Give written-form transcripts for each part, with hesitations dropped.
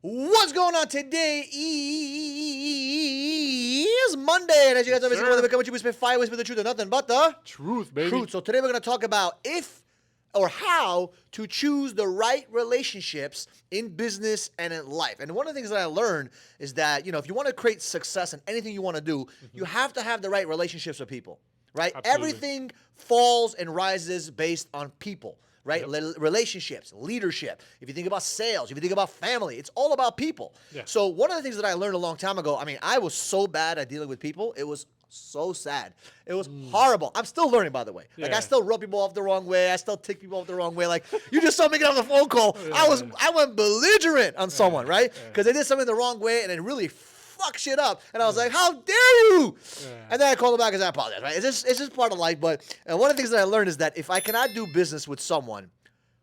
What's going on today is Monday, and as you guys know, every single day we spend 5 ways with the truth and nothing but the truth, baby. truth. So today we're going to talk about if or how to choose the right relationships in business and in life. And one of the things that I learned is that, if you want to create success in anything you want to do, you have to have the right relationships with people, right? Absolutely. Everything falls and rises based on people. Right? Yep. Relationships, leadership. If you think about sales, if you think about family, it's all about people. Yeah. So one of the things that I learned a long time ago, I was so bad at dealing with people. It was so sad. It was horrible. I'm still learning, by the way. Like, Yeah. I still rub people off the wrong way. I still tick people off the wrong way. Like, you just saw me get on the phone call. Yeah. I went belligerent on someone, right? Because they did something the wrong way and it really fuck shit up. And I was like, how dare you? And then I called them back and I apologize, right? It's just part of life. But one of the things that I learned is that if I cannot do business with someone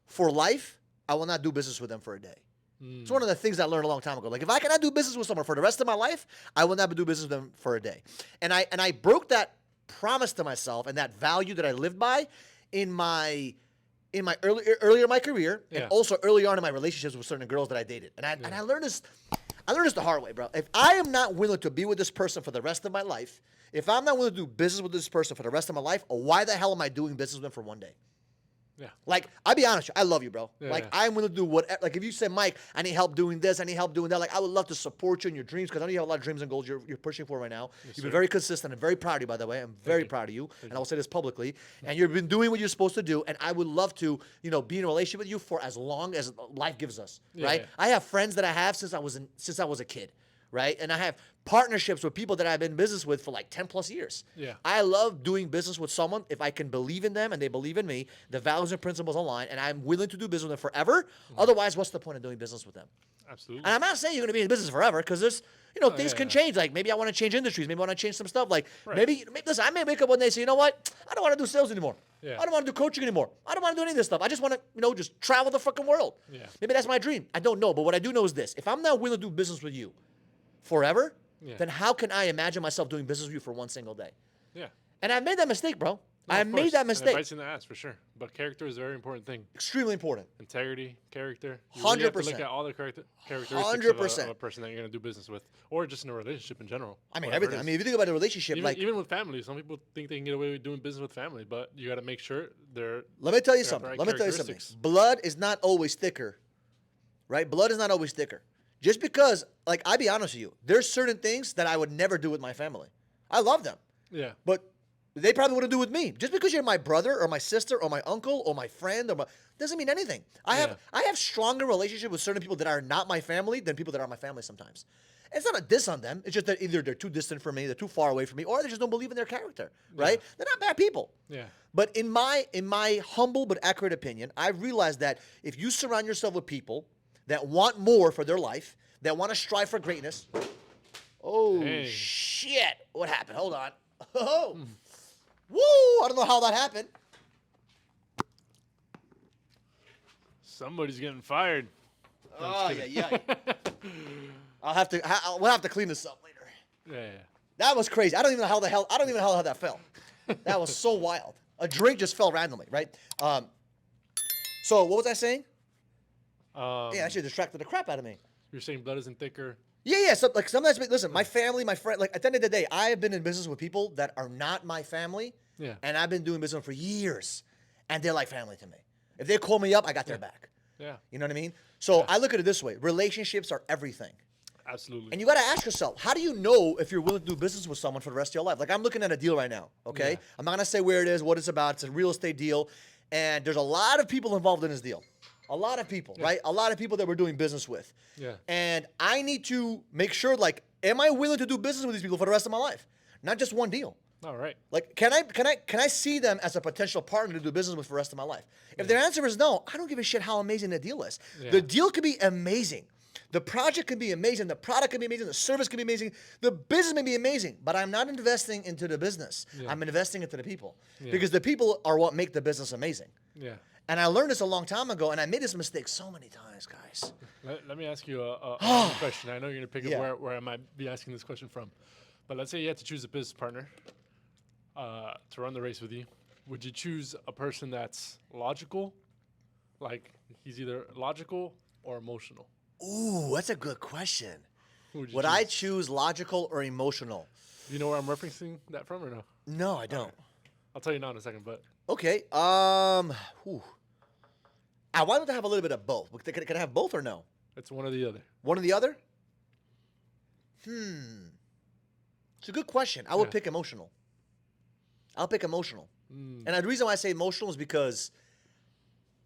for life, I will not do business with them for a day. It's one of the things I learned a long time ago. Like, if I cannot do business with someone for the rest of my life, I will not do business with them for a day. And I broke that promise to myself and that value that I lived by in my earlier in my career, and also early on in my relationships with certain girls that I dated. And I learned this. I learned this the hard way, bro. If I am not willing to be with this person for the rest of my life, if I'm not willing to do business with this person for the rest of my life, why the hell am I doing business with them for one day? Yeah. Like, I'll be honest with you, I love you, bro. Yeah, like, yeah. I'm willing to do whatever. Like, if you say, Mike, I need help doing this, I need help doing that, like, I would love to support you in your dreams because I know you have a lot of dreams and goals you're pushing for right now. You've been very consistent and very proud of you, by the way. I'm very proud of you, and I will say this publicly. And you've been doing what you're supposed to do, and I would love to, be in a relationship with you for as long as life gives us, right? Yeah. I have friends that I have since I was a kid. Right? And I have partnerships with people that I've been in business with for like 10 plus years. Yeah. I love doing business with someone if I can believe in them and they believe in me, the values and principles align, and I'm willing to do business with them forever. Otherwise, what's the point of doing business with them? Absolutely. And I'm not saying you're going to be in business forever because there's, things can change. Like, maybe I want to change industries. Maybe I want to change some stuff. Like, maybe, listen, I may wake up one day and say, you know what? I don't want to do sales anymore. Yeah. I don't want to do coaching anymore. I don't want to do any of this stuff. I just want to, just travel the fucking world. Yeah. Maybe that's my dream. I don't know. But what I do know is this. If I'm not willing to do business with you forever, then how can I imagine myself doing business with you for one single day? Yeah. And I made that mistake, bro. No, I of made course. that And mistake. it bites in the ass for sure. But character is a very important thing. Extremely important. Integrity, character. You 100%. really have to look at all the characteristics 100%. of a person that you're going to do business with, or just in a relationship in general. I mean, whatever everything. it I is. mean, if you think about a relationship, even with family, some people think they can get away with doing business with family, but you got to make sure they're. let me tell you they have the something. right Let me tell you something. characteristics. Blood is not always thicker, right? Blood is not always thicker. Just because, like, I'll be honest with you, there's certain things that I would never do with my family. I love them, Yeah. but they probably wouldn't do with me. Just because you're my brother or my sister or my uncle or my friend doesn't mean anything. I have stronger relationship with certain people that are not my family than people that are my family sometimes. It's not a diss on them. It's just that either they're too distant from me, they're too far away from me, or they just don't believe in their character, right? They're not bad people. Yeah. But in my humble but accurate opinion, I've realized that if you surround yourself with people that want more for their life, that want to strive for greatness. Oh, Hey. shit. What happened? Hold on. Oh. Woo! I don't know how that happened. Somebody's getting fired. Oh, yeah. We'll have to clean this up later. Yeah. That was crazy. I don't even know how that fell. That was so wild. A drink just fell randomly, right? So what was I saying? Yeah, that shit distracted the crap out of me. You're saying blood isn't thicker. Yeah. So, like, sometimes, listen, my family, my friend, like, at the end of the day, I have been in business with people that are not my family. Yeah. And I've been doing business for years. And they're like family to me. If they call me up, I got their back. Yeah. You know what I mean? So I look at it this way. Relationships are everything. Absolutely. And you got to ask yourself, how do you know if you're willing to do business with someone for the rest of your life? Like, I'm looking at a deal right now, okay? Yeah. I'm not going to say where it is, what it's about. It's a real estate deal. And there's a lot of people involved in this deal. A lot of people, right? A lot of people that we're doing business with. Yeah. And I need to make sure, like, am I willing to do business with these people for the rest of my life? Not just one deal. All right. Like, can I see them as a potential partner to do business with for the rest of my life? If their answer is no, I don't give a shit how amazing the deal is. Yeah. The deal could be amazing. The project can be amazing. The product can be amazing. The service can be amazing. The business may be amazing, but I'm not investing into the business. Yeah. I'm investing into the people Yeah. because the people are what make the business amazing. Yeah. And I learned this a long time ago, and I made this mistake so many times, guys. Let me ask you a question. I know you're going to pick Yeah. up where I might be asking this question from. But let's say you had to choose a business partner to run the race with you. Would you choose a person that's logical? Like, he's either logical or emotional? Ooh, that's a good question. Who Would I choose logical or emotional? You know where I'm referencing that from or no? No, I don't. Alright. I'll tell you now in a second, but Okay. Whew. Why don't I have a little bit of both? Can I have both or no? it's one or the other. One or the other? It's a good question. I would Yeah. pick emotional. I'll pick emotional. Mm. And the reason why I say emotional is because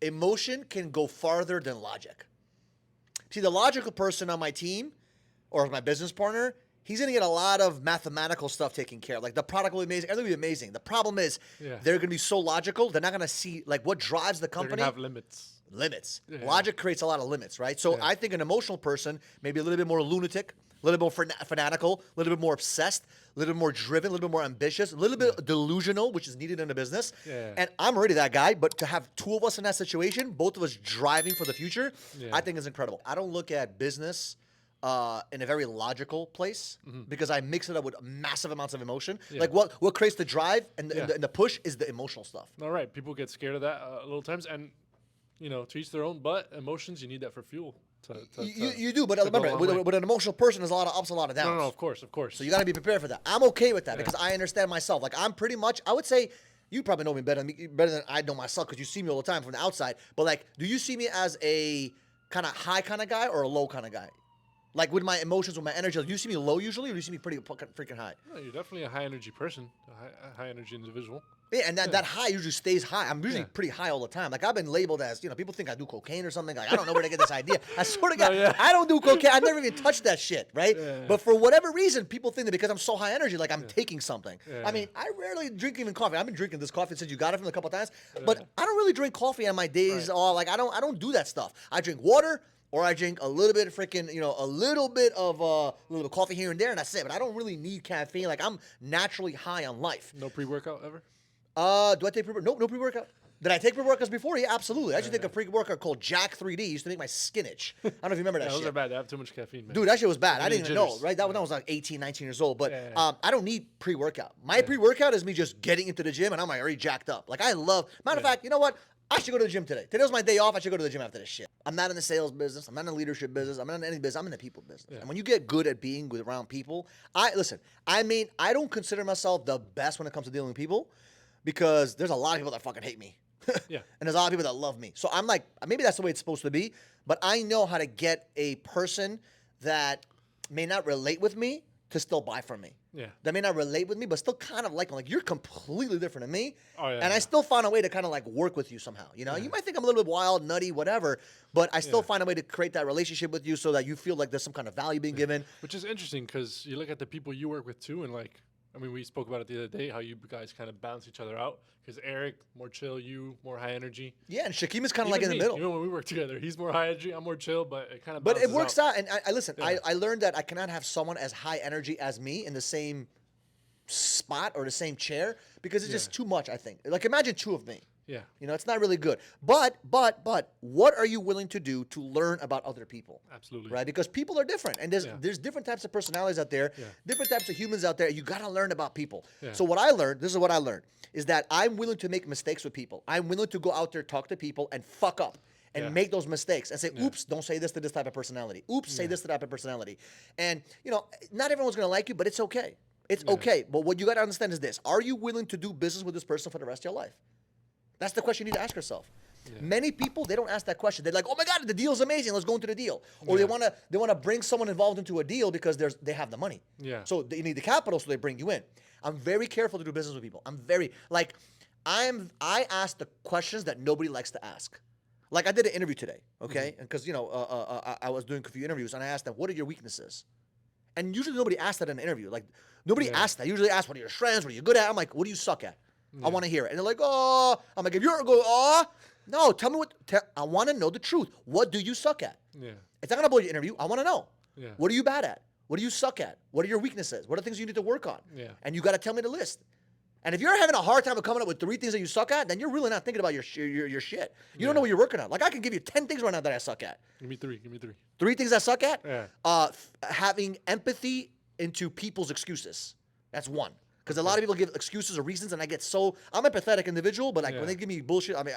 emotion can go farther than logic. See, the logical person on my team or my business partner, he's going to get a lot of mathematical stuff taken care of. Like the product will be amazing. Everything will be amazing. The problem is Yeah. they're going to be so logical. They're not going to see like what drives the They're company. gonna have limits. Limits. Yeah. Logic creates a lot of limits, right? So Yeah. I think an emotional person, maybe a little bit more lunatic, a little bit more fanatical, a little bit more obsessed, a little bit more driven, a little bit more ambitious, a little bit delusional, which is needed in a business. Yeah. And I'm already that guy, but to have two of us in that situation, both of us driving for the future, Yeah. I think is incredible. I don't look at business in a very logical place because I mix it up with massive amounts of emotion. Yeah. Like what creates the drive and Yeah. and the push is the emotional stuff. All right, people get scared of that a little times, and to each their own. But emotions, you need that for fuel. You do, but to go remember, a long way. with an emotional person, there's a lot of ups, a lot of downs. No, of course, of course. So you got to be prepared for that. I'm okay with that because I understand myself. Like I'm pretty much, I would say, you probably know me better than I know myself because you see me all the time from the outside. But like, do you see me as a kind of high kind of guy or a low kind of guy? Like with my emotions, with my energy, do you see me low usually, or do you see me pretty freaking high? No, you're definitely a high energy person, a high energy individual. Yeah, and that high usually stays high. I'm usually Yeah. pretty high all the time. Like I've been labeled as, people think I do cocaine or something. Like I don't know where they get this idea. I swear to God, No, yeah. I don't do cocaine. I never even touched that shit, right? Yeah. But for whatever reason, people think that because I'm so high energy, like I'm taking something. Yeah. I mean, I rarely drink even coffee. I've been drinking this coffee since you got it from a couple of times, but I don't really drink coffee on my days. Right. Or like I don't do that stuff. I drink water. Or I drink a little bit of freaking, a little bit of a little coffee here and there, and that's it. But I don't really need caffeine. Like I'm naturally high on life. No pre-workout ever. Do I take pre-workout? Nope, no pre-workout. Did I take pre-workouts before? Yeah, absolutely. I used to take a pre-workout called Jack 3D. Used to make my skin itch. I don't know if you remember that Yeah, those shit. are bad. They have too much caffeine, man. Dude, that shit was bad. I Give me didn't even know, jitters. right? That when I was like 18, 19 years old. But Yeah. I don't need pre-workout. My pre-workout is me just getting into the gym, and I'm like already jacked up. Like I love. Matter of fact, you know what? I should go to the gym today. Today was my day off. I should go to the gym after this shit. I'm not in the sales business. I'm not in the leadership business. I'm not in any business. I'm in the people business. Yeah. And when you get good at being around people, I don't consider myself the best when it comes to dealing with people because there's a lot of people that fucking hate me. Yeah. And there's a lot of people that love me. So I'm like, maybe that's the way it's supposed to be. But I know how to get a person that may not relate with me to still buy from me. Yeah. That may not relate with me, but still kind of like me. Like, you're completely different than me. Oh, yeah, And I yeah. still find a way to kind of like work with you somehow. You know, you might think I'm a little bit wild, nutty, whatever, but I still Yeah. find a way to create that relationship with you so that you feel like there's some kind of value being given. Which is interesting because you look at the people you work with too, and like, I mean, we spoke about it the other day how you guys kind of balance each other out. Because Eric, more chill, you more high energy. Yeah, and Shaquem is kind of like in Even the me, middle. Even when we work together, he's more high energy, I'm more chill, but it kind of. But it works out. And I listen, Yeah. I learned that I cannot have someone as high energy as me in the same spot or the same chair because it's just too much, I think. Like imagine two of me. Yeah. It's not really good. But what are you willing to do to learn about other people? Absolutely. Right? Because people are different. And Yeah. there's different types of personalities out there, Yeah. different types of humans out there. You got to learn about people. Yeah. So what I learned, this is what I learned, is that I'm willing to make mistakes with people. I'm willing to go out there, talk to people, and fuck up. And Yeah. make those mistakes and say, oops, don't say this to this type of personality. Oops, say this to that type of personality. And, not everyone's going to like you, but it's okay. It's okay. But what you got to understand is this. Are you willing to do business with this person for the rest of your life? That's the question you need to ask yourself. Yeah. Many people, they don't ask that question. They're like, "Oh my God, the deal's amazing. Let's go into the deal." Or they wanna bring someone involved into a deal because they have the money. Yeah. So they need the capital, so they bring you in. I'm very careful to do business with people. I ask the questions that nobody likes to ask. Like I did an interview today, okay? And because I was doing a few interviews, and I asked them, "What are your weaknesses?" And usually nobody asks that in an interview. Like nobody asks that. Usually ask, "What are your strengths? What are you good at?" I'm like, "What do you suck at?" I want to hear it. And they're like, "Oh," I'm like, "If you're go, oh, no, tell me I want to know the truth. What do you suck at?" Yeah. It's not gonna blow your interview. I want to know. Yeah. What are you bad at? What do you suck at? What are your weaknesses? What are things you need to work on? Yeah. And you got to tell me the list. And if you're having a hard time of coming up with 3 things that you suck at, then you're really not thinking about your shit. You don't know what you're working on. Like I can give you 10 things right now that I suck at. Give me three. 3 things I suck at? Yeah. Having empathy into people's excuses. That's one. Because a lot of people give excuses or reasons, and I'm a empathetic individual, but like when Yeah. they give me bullshit, I mean,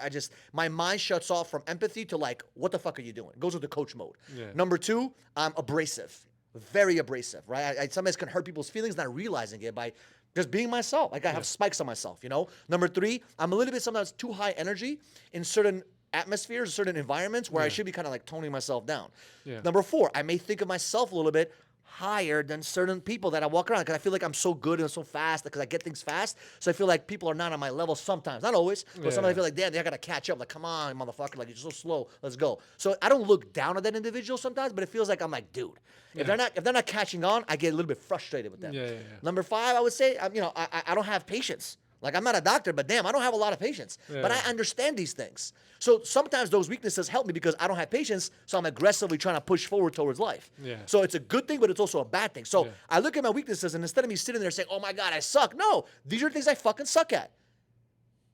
my mind shuts off from empathy to like, what the fuck are you doing? It goes into coach mode. Yeah. Number two, I'm abrasive, very abrasive, right? I sometimes can hurt people's feelings not realizing it by just being myself. Like I have spikes on myself, you know? Number three, I'm a little bit sometimes too high energy in certain atmospheres, certain environments where I should be kind of like toning myself down. Yeah. Number four, I may think of myself a little bit higher than certain people that I walk around because I feel like I'm so good and so fast because I get things fast. So I feel like people are not on my level sometimes. Not always, but sometimes I feel like, damn, they got to catch up. Like, come on, motherfucker. Like, you're so slow. Let's go. So I don't look down at that individual sometimes, but it feels like I'm like, dude, if they're not catching on, I get a little bit frustrated with them. Number five, I would say, I don't have patience. Like, I'm not a doctor, but damn, I don't have a lot of patience. But I understand these things. So sometimes those weaknesses help me because I don't have patience, so I'm aggressively trying to push forward towards life. So it's a good thing, but it's also a bad thing. So I look at my weaknesses, and instead of me sitting there saying, oh my God, I suck, no, these are things I fucking suck at.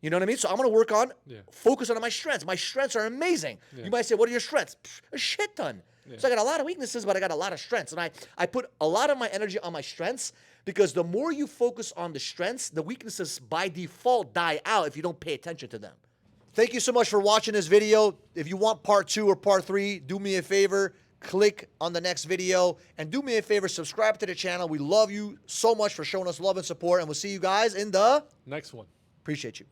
You know what I mean? So I'm going to work on, focus on my strengths. My strengths are amazing. You might say, what are your strengths? A shit ton. So I got a lot of weaknesses, but I got a lot of strengths. And I put a lot of my energy on my strengths because the more you focus on the strengths, the weaknesses by default die out if you don't pay attention to them. Thank you so much for watching this video. If you want part 2 or part 3, do me a favor, click on the next video, and do me a favor, subscribe to the channel. We love you so much for showing us love and support, and we'll see you guys in the next one. Appreciate you.